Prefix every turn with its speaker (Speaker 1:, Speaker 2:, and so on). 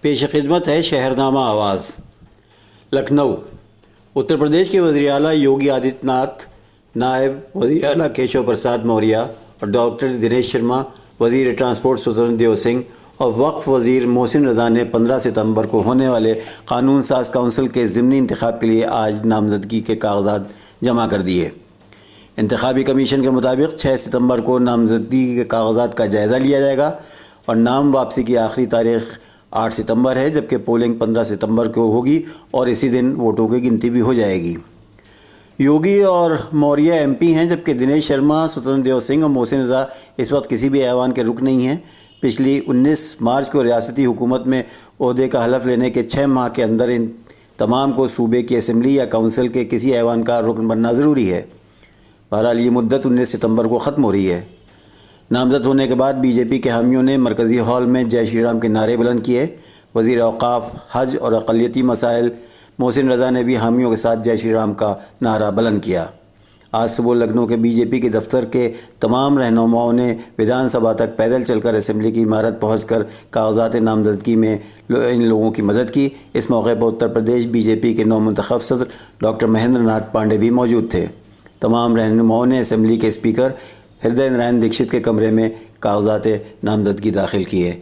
Speaker 1: پیش خدمت ہے شہرنامہ آواز۔ لکھنؤ۔ اتر پردیش کے وزیر اعلیٰ یوگی آدتیہ ناتھ، نائب وزیر اعلیٰ کیشو پرساد موریہ اور ڈاکٹر دنیش شرما، وزیر ٹرانسپورٹ ستیندر دیو سنگھ اور وقف وزیر محسن رضا نے 15 ستمبر کو ہونے والے قانون ساز کونسل کے ضمنی انتخاب کے لیے آج نامزدگی کے کاغذات جمع کر دیے۔ انتخابی کمیشن کے مطابق 6 ستمبر کو نامزدگی کے کاغذات کا جائزہ لیا جائے گا اور نام واپسی کی آخری تاریخ 8 ستمبر ہے، جبکہ پولنگ 15 ستمبر کو ہوگی اور اسی دن ووٹوں کی گنتی بھی ہو جائے گی۔ یوگی اور موریہ ایم پی ہیں، جبکہ دنیش شرما، ستیندر دیو سنگھ اور محسن رضا اس وقت کسی بھی ایوان کے رکن نہیں ہیں۔ پچھلی 19 مارچ کو ریاستی حکومت میں عہدے کا حلف لینے کے 6 ماہ کے اندر ان تمام کو صوبے کی اسمبلی یا کونسل کے کسی ایوان کا رکن بننا ضروری ہے۔ بہرحال یہ مدت 19 ستمبر کو ختم ہو رہی ہے۔ نامزد ہونے کے بعد بی جے پی کے حامیوں نے مرکزی ہال میں جے شری رام کے نعرے بلند کیے۔ وزیر اوقاف، حج اور اقلیتی مسائل محسن رضا نے بھی حامیوں کے ساتھ جے شری رام کا نعرہ بلند کیا۔ آج صبح لکھنؤ کے بی جے پی کے دفتر کے تمام رہنماؤں نے ودھان سبھا تک پیدل چل کر اسمبلی کی عمارت پہنچ کر کاغذات نامزدگی میں ان لوگوں کی مدد کی۔ اس موقع پر اتر پردیش بی جے پی کے نومنتخب صدر ڈاکٹر مہندر ناتھ پانڈے بھی موجود تھے۔ تمام رہنماؤں نے اسمبلی کے اسپیکر ہردے نارائن دیکشت کے کمرے میں کاغذات نامزدگی داخل کیے۔